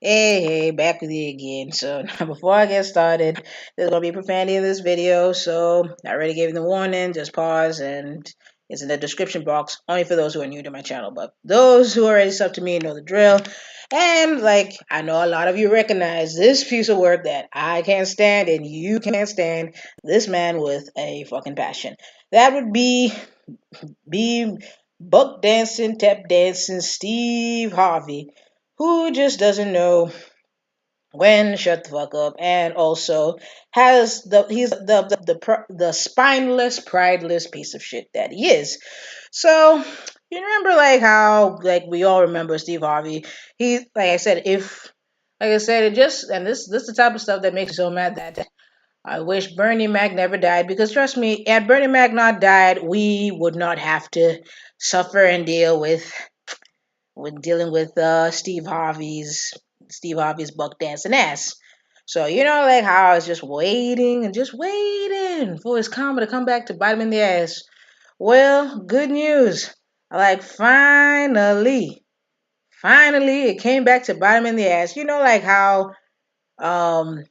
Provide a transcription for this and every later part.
Hey, back with you again. So now before I get started, there's gonna be profanity in this video. So I already gave you the warning. Just pause and it's in the description box. Only for those who are new to my channel, but those who are already sub to me know the drill. And like I know a lot of you recognize this piece of work that I can't stand and you can't stand this man with a fucking passion. That would be buck dancing, tap dancing Steve Harvey, who just doesn't know when shut the fuck up, and also he's the spineless, prideless piece of shit that he is. So you remember like how like we all remember Steve Harvey. He like I said if like I said it just and this is the type of stuff that makes me so mad that I wish Bernie Mac never died, because trust me, had Bernie Mac not died, we would not have to suffer and deal with dealing with Steve Harvey's buck dancing ass. So like how I was just waiting and just waiting for his karma to come back to bite him in the ass. Well, good news. Like finally, it came back to bite him in the ass. Like how um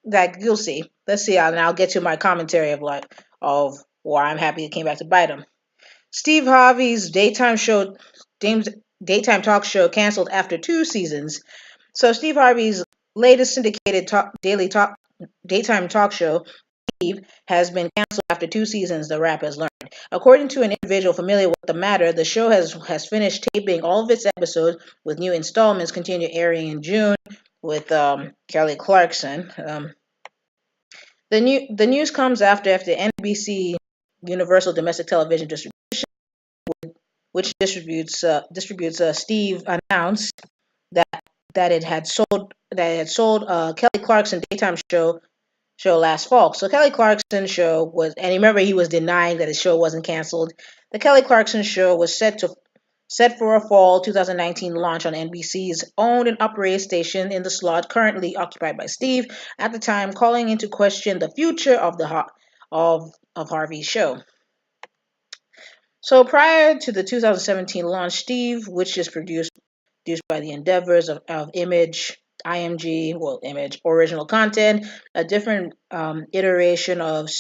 like you'll see. Let's see. And I'll get to my commentary of why I'm happy it came back to bite him. Steve Harvey's daytime talk show canceled after 2 seasons. So Steve Harvey's latest syndicated daytime talk show, Steve, has been canceled after 2 seasons, the rap has learned. According to an individual familiar with the matter, the show has finished taping all of its episodes, with new installments continue airing in June with Kelly Clarkson. The news comes after NBC Universal Domestic Television Distribution, which distributes Steve, announced that it had sold Kelly Clarkson daytime show last fall. So Kelly Clarkson show was, and remember he was denying that his show wasn't canceled. The Kelly Clarkson show was set for a fall 2019 launch on NBC's owned and operated station in the slot currently occupied by Steve, at the time calling into question the future of of Harvey's show. So prior to the 2017 launch, Steve, which is produced by the endeavors of Image, Image Original Content, a different iteration of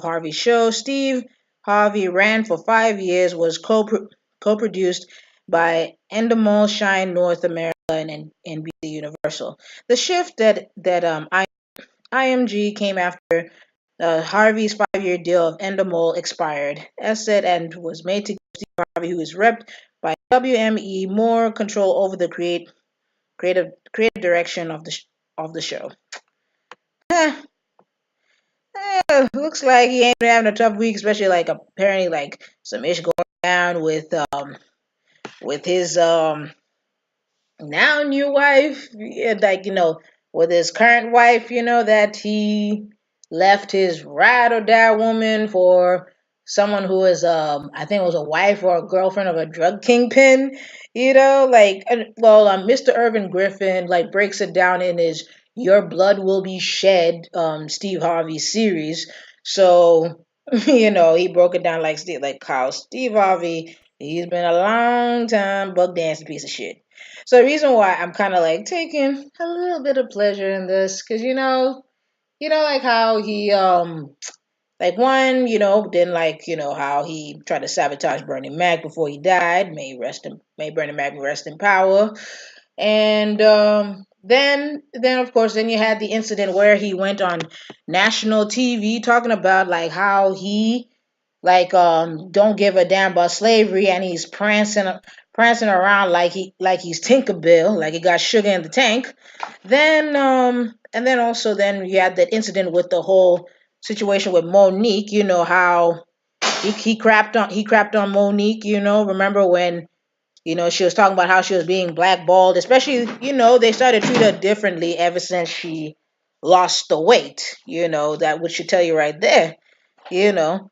Harvey's show. Steve Harvey ran for 5 years, was co-produced by Endemol Shine North America and NBC Universal. The shift that IMG came after Harvey's 5-year deal of Endemol expired, as said, and was made to give Steve Harvey, who is repped by WME, more control over the creative direction of the show. Looks like he ain't having a tough week, especially like apparently like some ish going down with his now new wife, yeah, like with his current wife, that he left his ride or die woman for someone who is I think it was a wife or a girlfriend of a drug kingpin. Mr. Irvin Griffin like breaks it down in his Your Blood Will Be Shed Steve Harvey series. So he broke it down like how Steve Harvey, he's been a long time buck dancing piece of shit. So the reason why I'm kind of like taking a little bit of pleasure in this, because like how he like one, didn't like how he tried to sabotage Bernie Mac before he died. May Bernie Mac rest in power. And then of course then you had the incident where he went on national TV talking about like how he like don't give a damn about slavery, and he's prancing around like he's Tinkerbell, like he got sugar in the tank. Then and then also then you had that incident with the whole situation with Monique. How he crapped on Monique. Remember when she was talking about how she was being blackballed, especially they started treating her differently ever since she lost the weight. That which should tell you right there. You know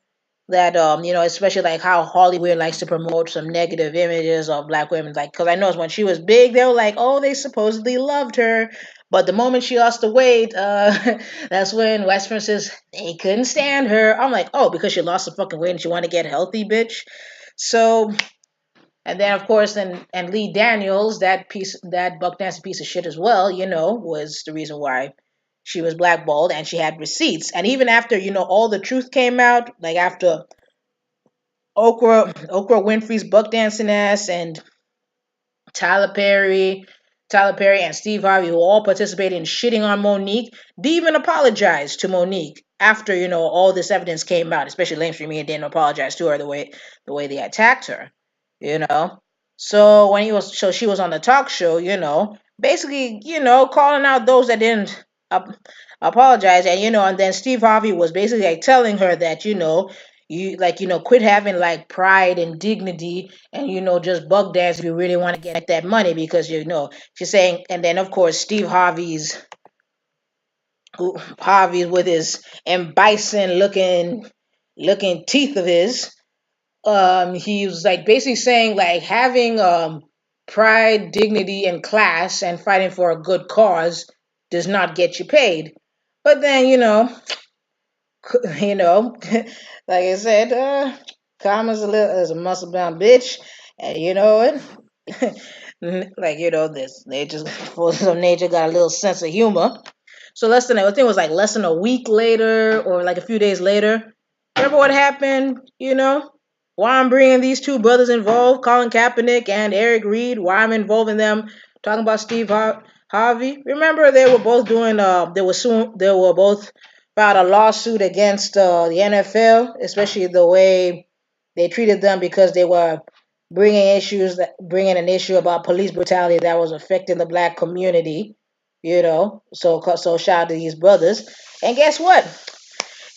that especially like how Hollywood likes to promote some negative images of black women, like because I know when she was big they were like, oh, they supposedly loved her, but the moment she lost the weight, that's when Western says they couldn't stand her. I'm like, oh, because she lost the fucking weight and she wanted to get healthy, bitch. So And then of course, and Lee Daniels, that Buck Nancy piece of shit as well, was the reason why she was blackballed, and she had receipts. And even after, all the truth came out, like after Oprah Winfrey's buck dancing ass, and Tyler Perry, Tyler Perry and Steve Harvey, who all participated in shitting on Monique, they even apologized to Monique after, all this evidence came out, especially mainstream media didn't apologize to her the way they attacked her, you know. So she was on the talk show, basically, calling out those that didn't ap- apologize, and and then Steve Harvey was basically like telling her that, you like, quit having like pride and dignity, and just bug dance if you really want to get that money, because she's saying. And then of course Steve Harvey's with his and bison looking teeth of his, he was like basically saying like having pride, dignity, and class and fighting for a good cause does not get you paid. But then you know, like I said, karma's is a muscle bound bitch, and you know it. Like this nature, forces of nature got a little sense of humor. So I think it was like less than a week later, or like a few days later. Remember what happened? Why I'm bringing these two brothers involved, Colin Kaepernick and Eric Reed. Why I'm involving them, talking about Harvey. Remember they were both doing. They were both filed a lawsuit against the NFL, especially the way they treated them, because they were bringing an issue about police brutality that was affecting the black community. So shout out to these brothers. And guess what?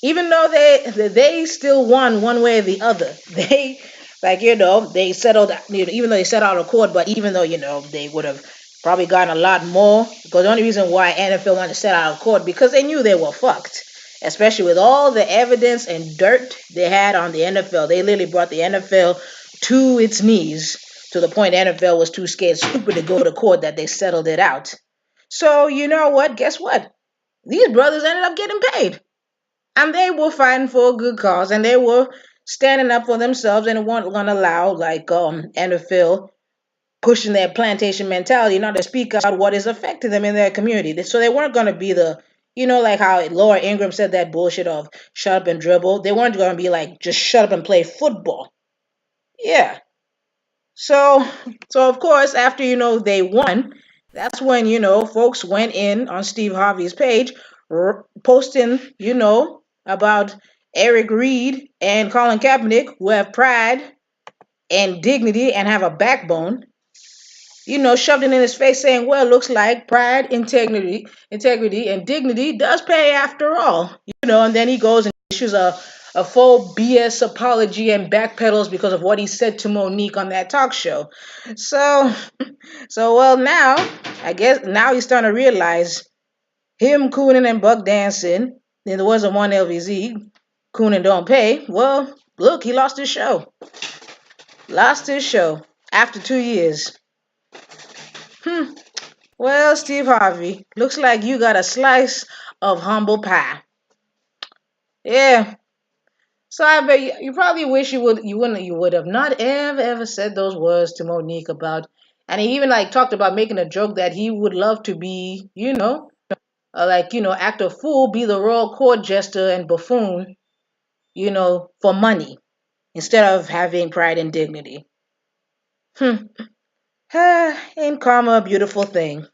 Even though they still won one way or the other, they they settled. Even though they settled out of court, but even though they would have probably gotten a lot more, because the only reason why NFL wanted to settle out of court, because they knew they were fucked, especially with all the evidence and dirt they had on the NFL. They literally brought the NFL to its knees, to the point the NFL was too scared, stupid to go to court, that they settled it out. So you know what? Guess what? These brothers ended up getting paid, and they were fighting for a good cause, and they were standing up for themselves, and weren't going to allow like NFL pushing their plantation mentality, not to speak out what is affecting them in their community. So they weren't going to be the like how Laura Ingraham said that bullshit of shut up and dribble. They weren't going to be like just shut up and play football. Yeah. So of course, after they won, that's when folks went in on Steve Harvey's page, posting about Eric Reed and Colin Kaepernick, who have pride and dignity and have a backbone. Shoved it in his face, saying, "Well, it looks like pride, integrity, and dignity does pay after all." And then he goes and issues a full BS apology and backpedals because of what he said to Monique on that talk show. So, well, now I guess now he's starting to realize him cooning and buck dancing. And there wasn't one LVZ cooning don't pay. Well, look, he lost his show. Lost his show after 2 years. Well, Steve Harvey, looks like you got a slice of humble pie. Yeah. So I bet you probably wish you would have not ever said those words to Monique about, and he even like talked about making a joke that he would love to be, act a fool, be the royal court jester and buffoon, for money instead of having pride and dignity. Ain't karma a beautiful thing?